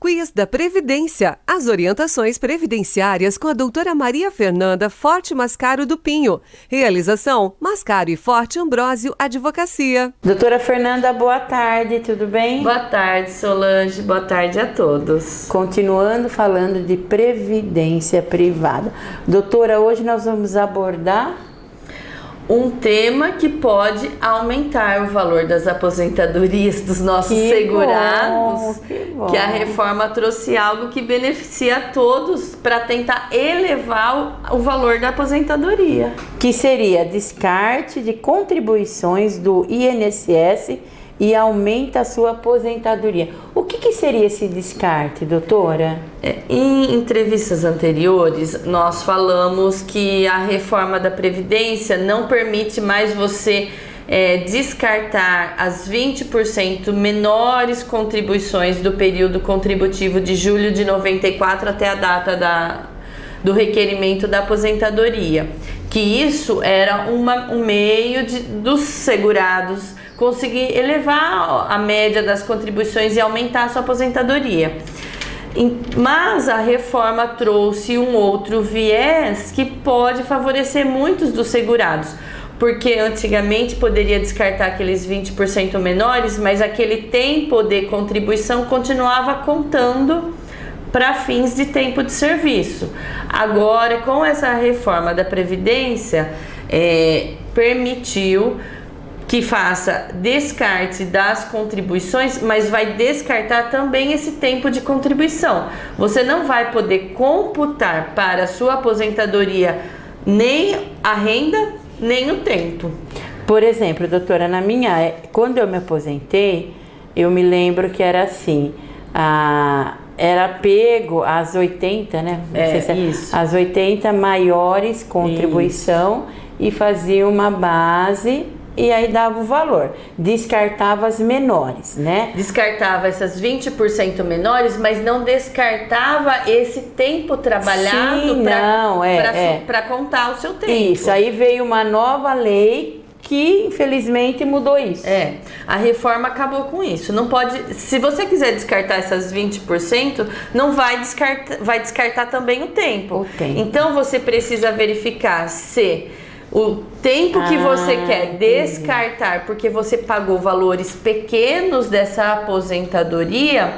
Quiz da Previdência. As orientações previdenciárias com a doutora Maria Fernanda Forte Mascaro do Pinho. Realização: Mascaro e Forte Ambrósio Advocacia. Doutora Fernanda, boa tarde, tudo bem? Boa tarde, Solange. Boa tarde a todos. Continuando falando de previdência privada. Doutora, hoje nós vamos abordar um tema que pode aumentar o valor das aposentadorias dos nossos segurados, que a reforma trouxe algo que beneficia a todos para tentar elevar o valor da aposentadoria. Que seria descarte de contribuições do INSS e aumenta a sua aposentadoria. O que seria esse descarte, doutora? Em entrevistas anteriores, nós falamos que a reforma da Previdência não permite mais você descartar as 20% menores contribuições do período contributivo de julho de 94 até a data do requerimento da aposentadoria. Que isso era um meio dos segurados conseguir elevar a média das contribuições e aumentar a sua aposentadoria. Mas a reforma trouxe um outro viés que pode favorecer muitos dos segurados, porque antigamente poderia descartar aqueles 20% menores, mas aquele tempo de contribuição continuava contando para fins de tempo de serviço. Agora, com essa reforma da Previdência, permitiu que faça descarte das contribuições, mas vai descartar também esse tempo de contribuição. Você não vai poder computar para a sua aposentadoria nem a renda, nem o tempo. Por exemplo, doutora, quando eu me aposentei, eu me lembro que era assim, era pego às 80, né? Isso. As 80 maiores contribuição e fazia uma base e aí dava o valor, descartava as menores, né? Descartava essas 20% menores, mas não descartava esse tempo trabalhado para contar o seu tempo. Isso, aí veio uma nova lei que infelizmente mudou isso. A reforma acabou com isso. Não pode, se você quiser descartar essas 20%, não vai descartar também o tempo. Então você precisa verificar se o tempo que você quer descartar, porque você pagou valores pequenos dessa aposentadoria,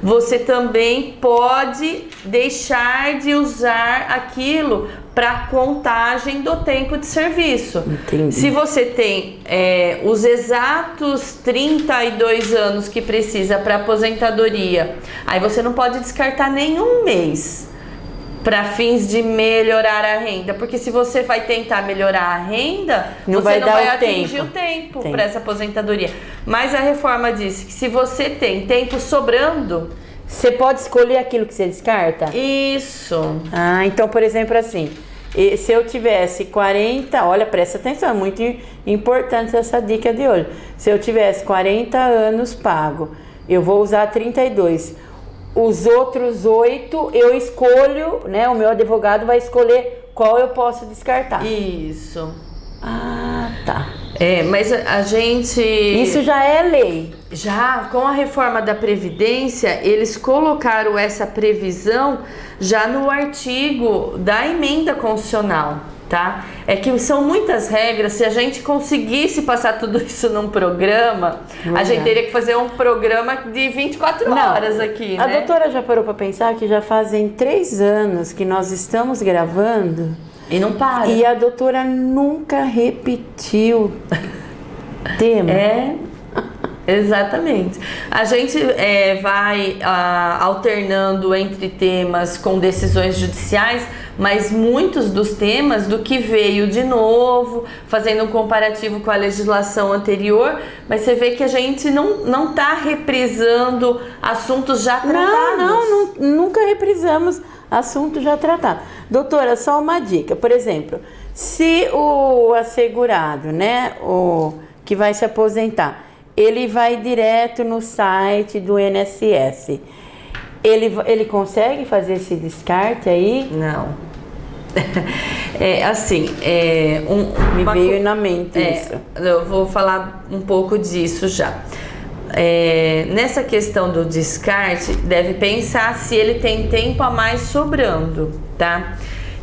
você também pode deixar de usar aquilo para contagem do tempo de serviço. Entendi. Se você tem os exatos 32 anos que precisa para aposentadoria, aí você não pode descartar nenhum mês para fins de melhorar a renda, porque se você vai tentar melhorar a renda, você não vai atingir o tempo para essa aposentadoria. Mas a reforma disse que se você tem tempo sobrando, você pode escolher aquilo que você descarta? Isso. Então, por exemplo, assim, se eu tivesse 40, olha, presta atenção, é muito importante essa dica de hoje. Se eu tivesse 40 anos pago, eu vou usar 32. Os outros 8 eu escolho, né? O meu advogado vai escolher qual eu posso descartar. Isso. Tá. Mas a gente... Isso já é lei. Já, com a reforma da Previdência, eles colocaram essa previsão já no artigo da emenda constitucional, tá? É que são muitas regras. Se a gente conseguisse passar tudo isso num programa, a gente teria que fazer um programa de 24 horas aqui, né? A doutora já parou para pensar que já fazem 3 anos que nós estamos gravando e não para. E a doutora nunca repetiu tema. Exatamente. A gente vai alternando entre temas com decisões judiciais, mas muitos dos temas do que veio de novo, fazendo um comparativo com a legislação anterior, mas você vê que a gente não está reprisando assuntos já tratados. Nunca reprisamos assuntos já tratados. Doutora, só uma dica, por exemplo, se o assegurado, né, o que vai se aposentar, ele vai direto no site do INSS. Ele consegue fazer esse descarte aí? Não. Me veio na mente isso. Eu vou falar um pouco disso já. nessa questão do descarte, deve pensar se ele tem tempo a mais sobrando, tá?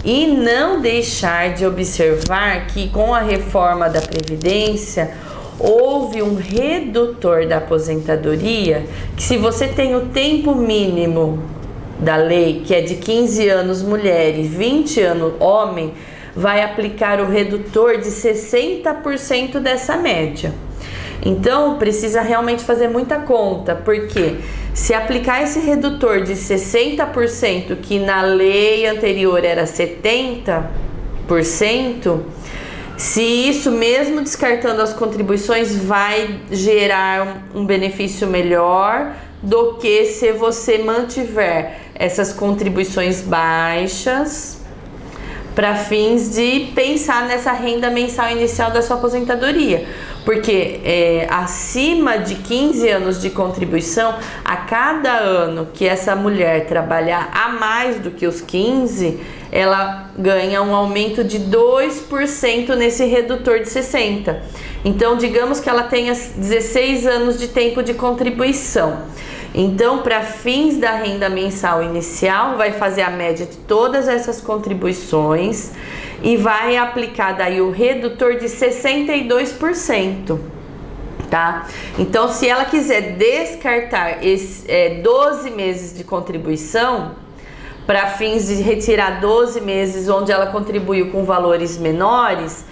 E não deixar de observar que com a reforma da Previdência houve um redutor da aposentadoria, que se você tem o tempo mínimo da lei, que é de 15 anos mulher e 20 anos homem, vai aplicar o redutor de 60% dessa média. Então, precisa realmente fazer muita conta, porque se aplicar esse redutor de 60%, que na lei anterior era 70%, se isso, mesmo descartando as contribuições, vai gerar um benefício melhor do que se você mantiver essas contribuições baixas para fins de pensar nessa renda mensal inicial da sua aposentadoria. Porque acima de 15 anos de contribuição, a cada ano que essa mulher trabalhar a mais do que os 15, ela ganha um aumento de 2% nesse redutor de 60%. Então, digamos que ela tenha 16 anos de tempo de contribuição. Então, para fins da renda mensal inicial, vai fazer a média de todas essas contribuições e vai aplicar daí o redutor de 62%, tá? Então, se ela quiser descartar 12 meses de contribuição, para fins de retirar 12 meses onde ela contribuiu com valores menores,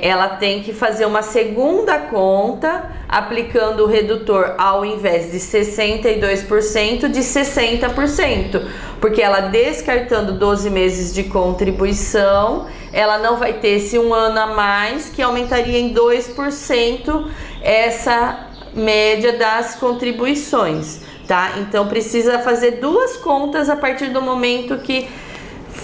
ela tem que fazer uma segunda conta, aplicando o redutor ao invés de 62%, de 60%, porque ela descartando 12 meses de contribuição, ela não vai ter esse um ano a mais, que aumentaria em 2% essa média das contribuições, tá? Então precisa fazer duas contas a partir do momento que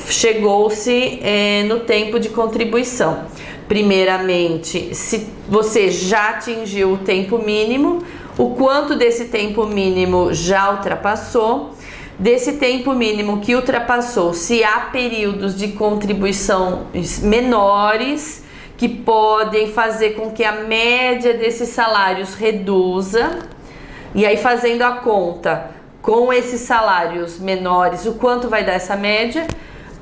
chegou-se no tempo de contribuição. Primeiramente, se você já atingiu o tempo mínimo, o quanto desse tempo mínimo já ultrapassou. Desse tempo mínimo que ultrapassou, se há períodos de contribuição menores que podem fazer com que a média desses salários reduza, e aí fazendo a conta com esses salários menores, o quanto vai dar essa média,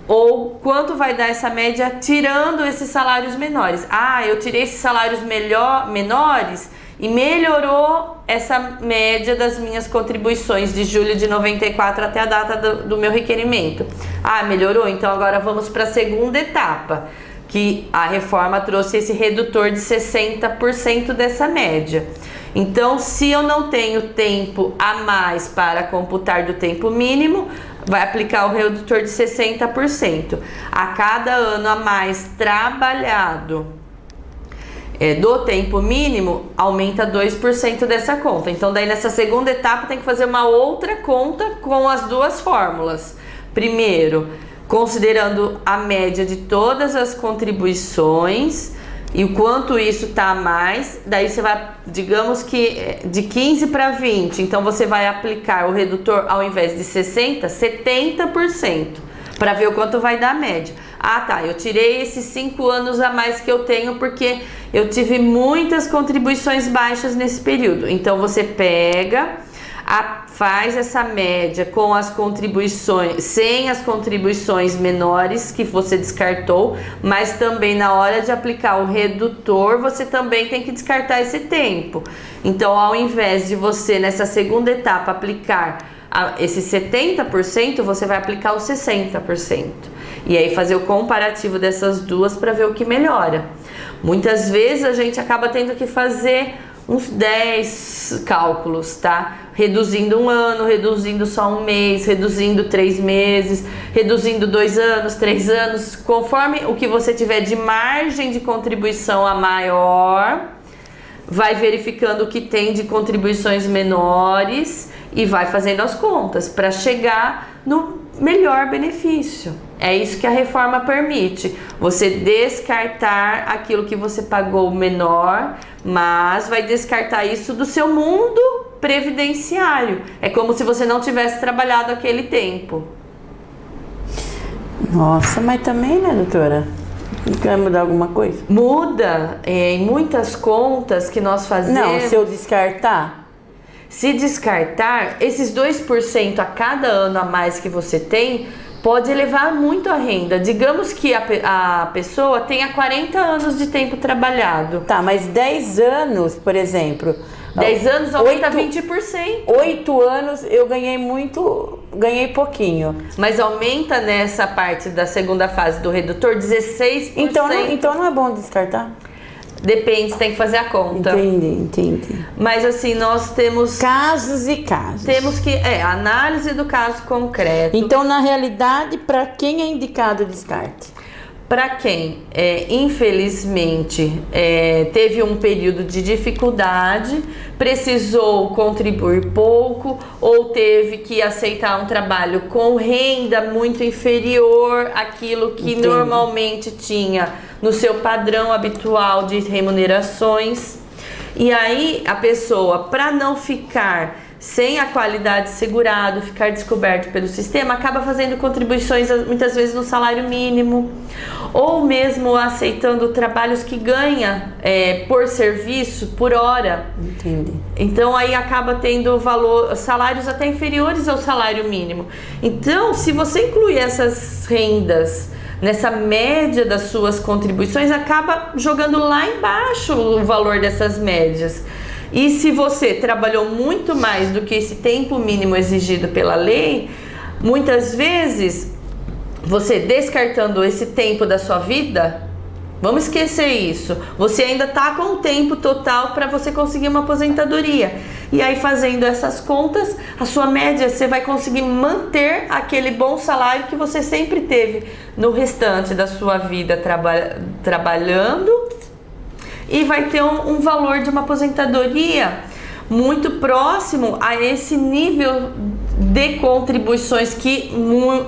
ou quanto vai dar essa média tirando esses salários menores. Eu tirei esses salários menores e melhorou essa média das minhas contribuições de julho de 94 até a data do meu requerimento. Melhorou? Então agora vamos para a segunda etapa, que a reforma trouxe esse redutor de 60% dessa média. Então, se eu não tenho tempo a mais para computar do tempo mínimo, vai aplicar o redutor de 60%. A cada ano a mais trabalhado do tempo mínimo, aumenta 2% dessa conta. Então, daí nessa segunda etapa tem que fazer uma outra conta com as duas fórmulas. Primeiro, considerando a média de todas as contribuições e o quanto isso tá a mais, daí você vai, digamos que de 15 para 20, então você vai aplicar o redutor ao invés de 60, 70%, para ver o quanto vai dar a média. Eu tirei esses 5 anos a mais que eu tenho porque eu tive muitas contribuições baixas nesse período. Então você pega, faz essa média com as contribuições, sem as contribuições menores que você descartou, mas também na hora de aplicar o redutor, você também tem que descartar esse tempo. Então, ao invés de você, nessa segunda etapa, aplicar esse 70%, você vai aplicar o 60%. E aí fazer o comparativo dessas duas para ver o que melhora. Muitas vezes a gente acaba tendo que fazer uns 10 cálculos, tá? Reduzindo um ano, reduzindo só um mês, reduzindo 3 meses, reduzindo 2 anos, 3 anos, conforme o que você tiver de margem de contribuição a maior, vai verificando o que tem de contribuições menores e vai fazendo as contas para chegar no melhor benefício. É isso que a reforma permite, você descartar aquilo que você pagou menor, mas vai descartar isso do seu mundo previdenciário. É como se você não tivesse trabalhado aquele tempo. Nossa, mas também, né, doutora? Vai mudar alguma coisa? Muda em muitas contas que nós fazemos. Não, se eu descartar, Se descartar, esses 2% a cada ano a mais que você tem, pode elevar muito a renda. Digamos que a pessoa tenha 40 anos de tempo trabalhado. Tá, mas 10 anos, por exemplo... 10 anos aumenta 20%. 8 anos eu ganhei pouquinho. Mas aumenta nessa parte da segunda fase do redutor 16%. Então não é bom descartar? Depende, tem que fazer a conta. Entendi. Mas assim, nós temos... Casos e casos. Temos que... análise do caso concreto. Então, na realidade, para quem é indicado o descarte? Para quem, infelizmente, teve um período de dificuldade, precisou contribuir pouco ou teve que aceitar um trabalho com renda muito inferior àquilo que normalmente tinha no seu padrão habitual de remunerações. E aí a pessoa, para não ficar sem a qualidade segurado, ficar descoberto pelo sistema, acaba fazendo contribuições muitas vezes no salário mínimo, ou mesmo aceitando trabalhos que ganha por serviço, por hora. Entendi. Então aí acaba tendo salários até inferiores ao salário mínimo. Então, se você inclui essas rendas nessa média das suas contribuições, acaba jogando lá embaixo o valor dessas médias. E se você trabalhou muito mais do que esse tempo mínimo exigido pela lei, muitas vezes você descartando esse tempo da sua vida, vamos esquecer isso, você ainda está com o tempo total para você conseguir uma aposentadoria. E aí, fazendo essas contas, a sua média, você vai conseguir manter aquele bom salário que você sempre teve no restante da sua vida trabalhando, e vai ter um valor de uma aposentadoria muito próximo a esse nível de contribuições que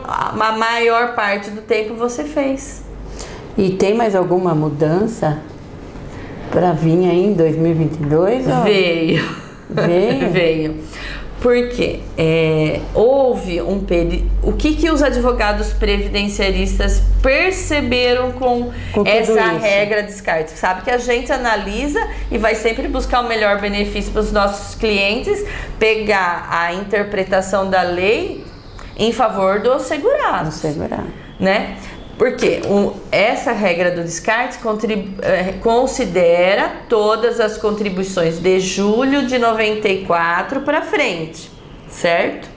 a maior parte do tempo você fez. E tem mais alguma mudança para vir aí em 2022? Veio. Porque houve um período... O que os advogados previdenciaristas perceberam com essa regra de descarte? Sabe que a gente analisa e vai sempre buscar o melhor benefício para os nossos clientes, pegar a interpretação da lei em favor do segurado. Né? Porque essa regra do descarte considera todas as contribuições de julho de 94 para frente, certo?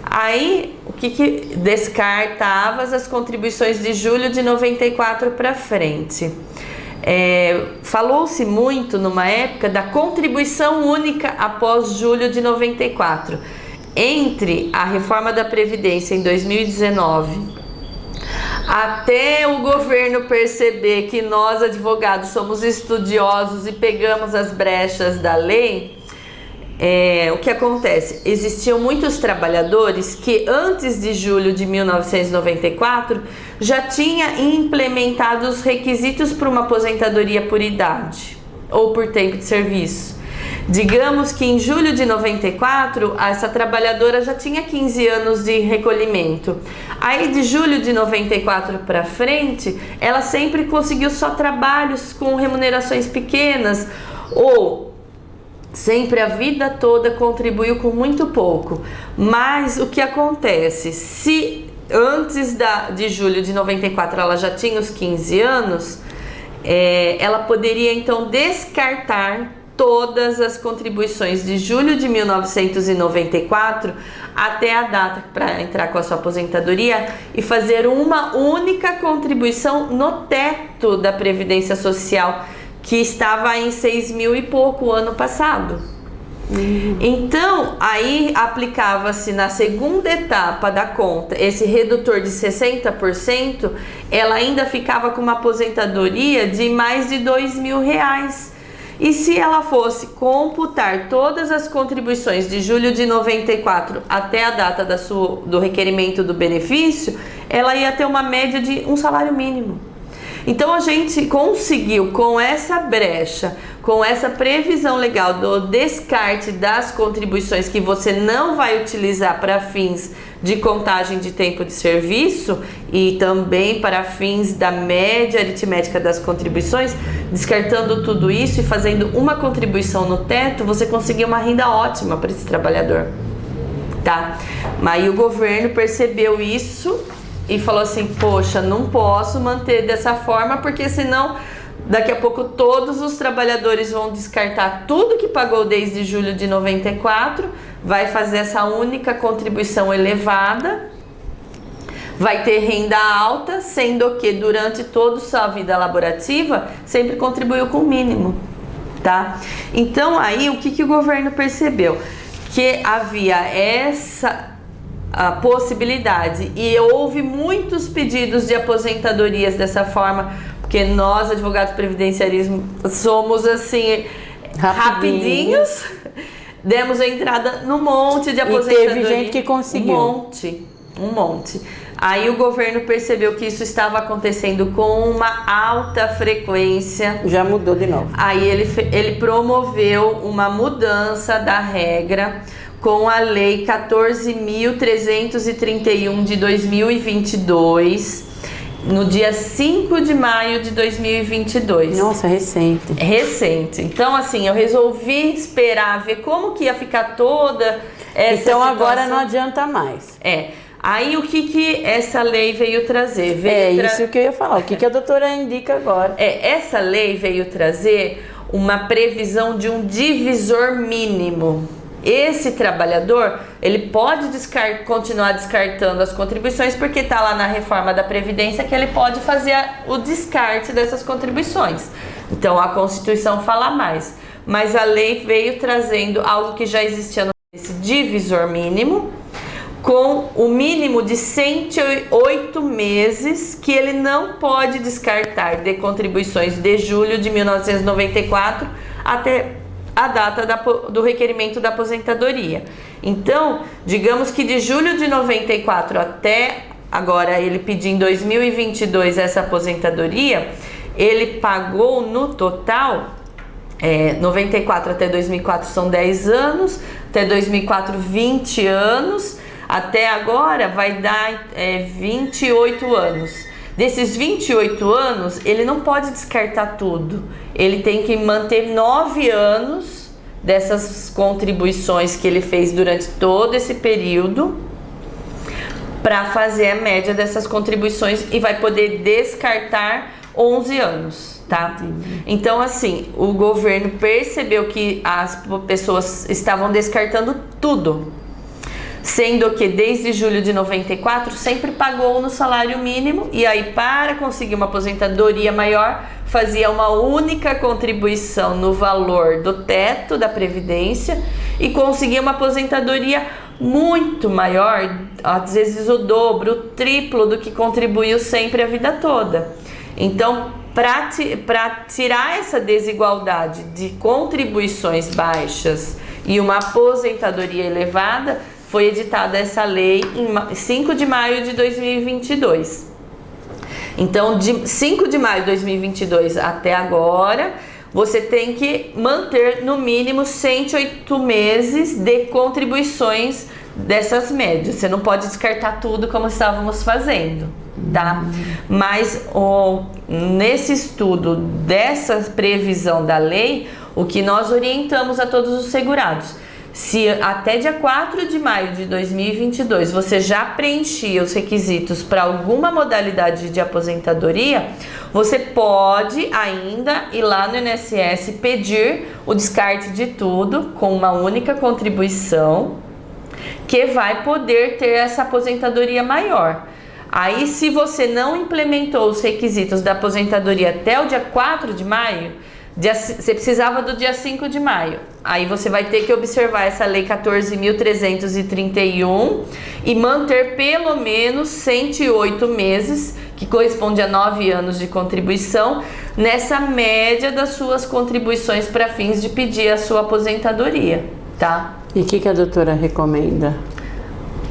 Aí, o que descartava as contribuições de julho de 94 para frente? Falou-se muito numa época da contribuição única após julho de 94. Entre a reforma da Previdência em 2019 até o governo perceber que nós, advogados, somos estudiosos e pegamos as brechas da lei, o que acontece? Existiam muitos trabalhadores que antes de julho de 1994 já tinha implementado os requisitos para uma aposentadoria por idade ou por tempo de serviço. Digamos que em julho de 94, essa trabalhadora já tinha 15 anos de recolhimento. Aí de julho de 94 para frente, ela sempre conseguiu só trabalhos com remunerações pequenas, ou sempre a vida toda contribuiu com muito pouco. Mas o que acontece? Se antes de julho de 94 ela já tinha os 15 anos, ela poderia então descartar todas as contribuições de julho de 1994 até a data para entrar com a sua aposentadoria e fazer uma única contribuição no teto da Previdência Social, que estava em 6 mil e pouco ano passado. Então, aí aplicava-se na segunda etapa da conta esse redutor de 60%, ela ainda ficava com uma aposentadoria de mais de 2 mil reais. E se ela fosse computar todas as contribuições de julho de 94 até a data do requerimento do benefício, ela ia ter uma média de um salário mínimo. Então a gente conseguiu, com essa brecha, com essa previsão legal do descarte das contribuições que você não vai utilizar para fins de contagem de tempo de serviço e também para fins da média aritmética das contribuições, descartando tudo isso e fazendo uma contribuição no teto, você conseguia uma renda ótima para esse trabalhador, tá? Mas aí o governo percebeu isso e falou assim, poxa, não posso manter dessa forma, porque senão daqui a pouco todos os trabalhadores vão descartar tudo que pagou desde julho de 94, vai fazer essa única contribuição elevada, vai ter renda alta, sendo que durante toda a sua vida laborativa sempre contribuiu com o mínimo, tá? Então aí o que o governo percebeu? Que havia essa a possibilidade e houve muitos pedidos de aposentadorias dessa forma, porque nós, advogados previdenciarismo, somos assim rapidinhos. Demos a entrada no monte de aposentadoria. E teve gente que conseguiu. Um monte. Aí o governo percebeu que isso estava acontecendo com uma alta frequência. Já mudou de novo. Aí ele promoveu uma mudança da regra com a Lei 14.331 de 2022, no dia 5 de maio de 2022. Nossa, recente. Recente. Então, assim, eu resolvi esperar, ver como que ia ficar toda essa Então, situação. agora não adianta mais. Aí, o que essa lei veio trazer? Isso que eu ia falar. O que a doutora indica agora? Essa lei veio trazer uma previsão de um divisor mínimo. Esse trabalhador, ele pode continuar descartando as contribuições, porque está lá na reforma da Previdência que ele pode fazer o descarte dessas contribuições. Então, a Constituição fala mais. Mas a lei veio trazendo algo que já existia no divisor mínimo, com o mínimo de 108 meses que ele não pode descartar de contribuições de julho de 1994 até a data do requerimento da aposentadoria. Então, digamos que de julho de 94 até agora, ele pedir em 2022 essa aposentadoria, ele pagou no total, 94 até 2004 são 10 anos, até 2004 20 anos, até agora vai dar 28 anos. Desses 28 anos, ele não pode descartar tudo. Ele tem que manter 9 anos dessas contribuições que ele fez durante todo esse período para fazer a média dessas contribuições e vai poder descartar 11 anos, tá? Entendi. Então, assim, o governo percebeu que as pessoas estavam descartando tudo, sendo que desde julho de 94 sempre pagou no salário mínimo, e aí para conseguir uma aposentadoria maior fazia uma única contribuição no valor do teto da Previdência e conseguia uma aposentadoria muito maior, às vezes o dobro, o triplo do que contribuiu sempre a vida toda. Então, para tirar essa desigualdade de contribuições baixas e uma aposentadoria elevada, foi editada essa lei em 5 de maio de 2022. Então, de 5 de maio de 2022 até agora, você tem que manter no mínimo 108 meses de contribuições dessas médias. Você não pode descartar tudo como estávamos fazendo, tá? Mas nesse estudo dessa previsão da lei, o que nós orientamos a todos os segurados: se até dia 4 de maio de 2022 você já preenchia os requisitos para alguma modalidade de aposentadoria, você pode ainda ir lá no INSS pedir o descarte de tudo com uma única contribuição, que vai poder ter essa aposentadoria maior. Aí, se você não implementou os requisitos da aposentadoria até o dia 4 de maio, você precisava do dia 5 de maio. Aí você vai ter que observar essa lei 14.331 e manter pelo menos 108 meses, que corresponde a 9 anos de contribuição, nessa média das suas contribuições para fins de pedir a sua aposentadoria, tá? E o que a doutora recomenda?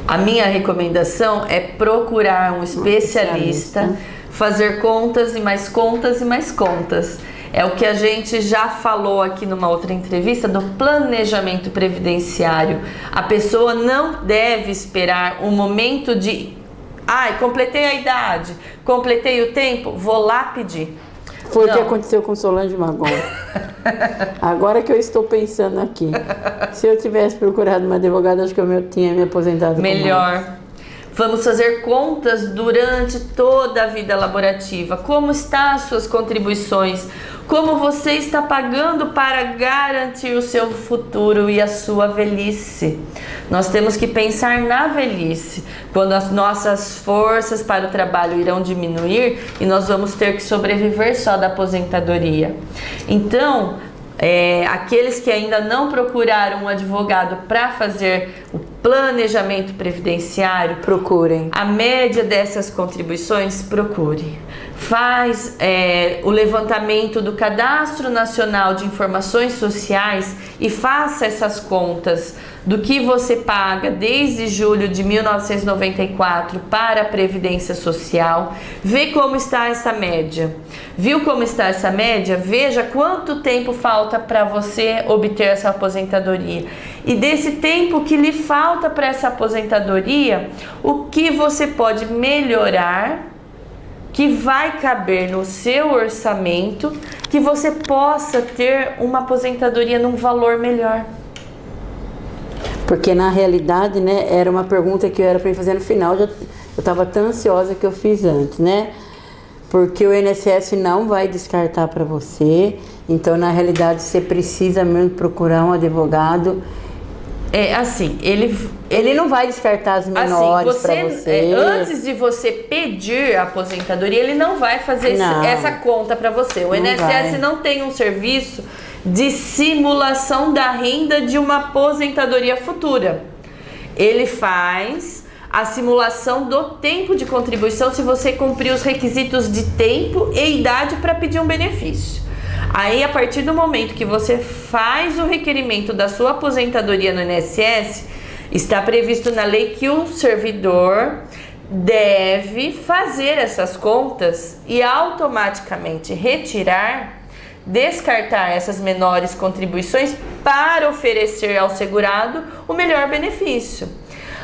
A minha recomendação é procurar um especialista, fazer contas e mais contas e mais contas. É o que a gente já falou aqui numa outra entrevista do planejamento previdenciário. A pessoa não deve esperar um momento de completei a idade, completei o tempo, vou lá pedir. Foi o que aconteceu com Solange Magon. Agora que eu estou pensando aqui. Se eu tivesse procurado uma advogada, acho que eu tinha me aposentado. Melhor. Vamos fazer contas durante toda a vida laborativa. Como estão as suas contribuições? Como você está pagando para garantir o seu futuro e a sua velhice? Nós temos que pensar na velhice, quando as nossas forças para o trabalho irão diminuir e nós vamos ter que sobreviver só da aposentadoria. Então, aqueles que ainda não procuraram um advogado para fazer o planejamento previdenciário, procurem. A média dessas contribuições, procure. Faz o levantamento do Cadastro Nacional de Informações Sociais e faça essas contas do que você paga desde julho de 1994 para a Previdência Social. Vê como está essa média. Viu como está essa média? Veja quanto tempo falta para você obter essa aposentadoria. E desse tempo que lhe falta para essa aposentadoria, o que você pode melhorar, que vai caber no seu orçamento, que você possa ter uma aposentadoria num valor melhor. Porque na realidade, né, era uma pergunta que eu era para fazer no final, eu estava tão ansiosa que eu fiz antes, né? Porque o INSS não vai descartar para você, então na realidade você precisa mesmo procurar um advogado. Ele não vai descartar as menores para você. Antes de você pedir a aposentadoria, ele não vai fazer essa conta para você. O INSS não tem um serviço de simulação da renda de uma aposentadoria futura. Ele faz a simulação do tempo de contribuição se você cumprir os requisitos de tempo e idade para pedir um benefício. Aí, a partir do momento que você faz o requerimento da sua aposentadoria no INSS, está previsto na lei que o servidor deve fazer essas contas e automaticamente descartar essas menores contribuições para oferecer ao segurado o melhor benefício.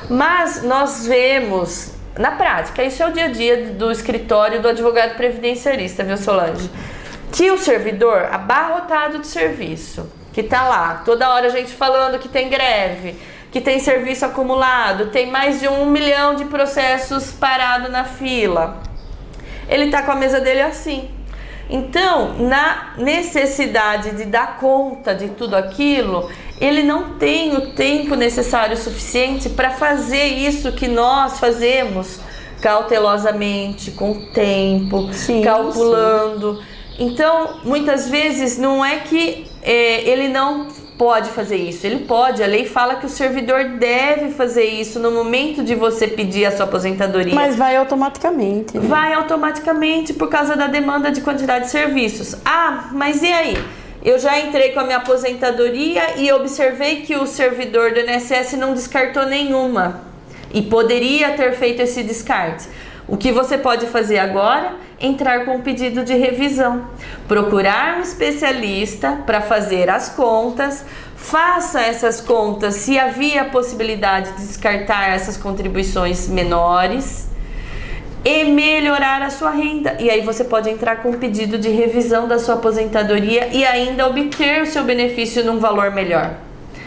Mas nós vemos, na prática, isso é o dia a dia do escritório do advogado previdenciarista, viu, Solange? Que o servidor, abarrotado de serviço, que tá lá, toda hora a gente falando que tem greve, que tem serviço acumulado, tem mais de 1 milhão de processos parados na fila, ele tá com a mesa dele assim. Então, na necessidade de dar conta de tudo aquilo, ele não tem o tempo necessário suficiente para fazer isso que nós fazemos cautelosamente, com tempo, calculando. Sim. Então, muitas vezes não é que ele não pode fazer isso, ele pode, a lei fala que o servidor deve fazer isso no momento de você pedir a sua aposentadoria. Mas vai automaticamente, né? Vai automaticamente por causa da demanda de quantidade de serviços. Ah, mas e aí? Eu já entrei com a minha aposentadoria e observei que o servidor do INSS não descartou nenhuma e poderia ter feito esse descarte. O que você pode fazer agora? Entrar com um pedido de revisão. Procurar um especialista para fazer as contas. Faça essas contas se havia possibilidade de descartar essas contribuições menores e melhorar a sua renda. E aí você pode entrar com um pedido de revisão da sua aposentadoria e ainda obter o seu benefício num valor melhor.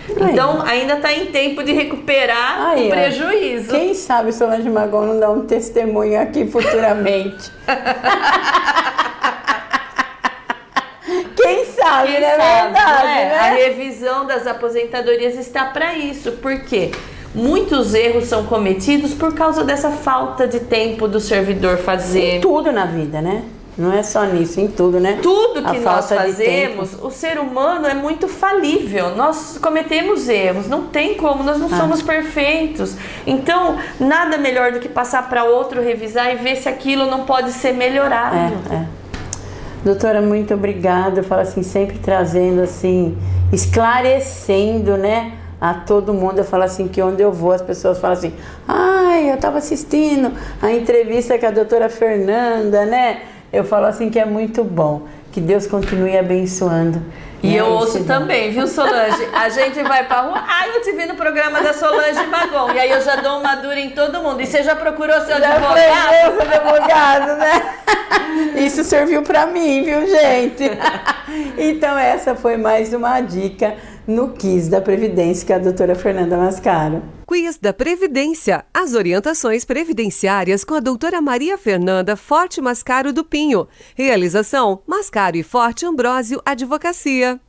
Então, ainda está em tempo de recuperar o prejuízo. Quem sabe Solange Magon não dá um testemunho aqui futuramente. Quem sabe, não é verdade, né? A revisão das aposentadorias está para isso. Por quê? Muitos erros são cometidos por causa dessa falta de tempo do servidor fazer. Em tudo na vida, né? Não é só nisso, em tudo, né? Tudo que nós fazemos, o ser humano é muito falível. Nós cometemos erros, não tem como, nós não somos perfeitos. Então, nada melhor do que passar para outro revisar e ver se aquilo não pode ser melhorado. Doutora, muito obrigada. Eu falo assim, sempre trazendo assim, esclarecendo, né? A todo mundo. Eu falo assim, que onde eu vou as pessoas falam assim, eu estava assistindo a entrevista com a doutora Fernanda, né? Eu falo assim que é muito bom, que Deus continue abençoando E eu ouço Isso, também, viu, Solange? A gente vai pra rua, eu te vi no programa da Solange Magon, e aí eu já dou uma dura em todo mundo. E você já procurou seu advogado? Já foi advogado, né? Isso serviu pra mim, viu, gente? Então essa foi mais uma dica no Quiz da Previdência que a doutora Fernanda Mascaro. Quiz da Previdência. As orientações previdenciárias com a doutora Maria Fernanda Forte Mascaro do Pinho. Realização: Mascaro e Forte Ambrósio Advocacia.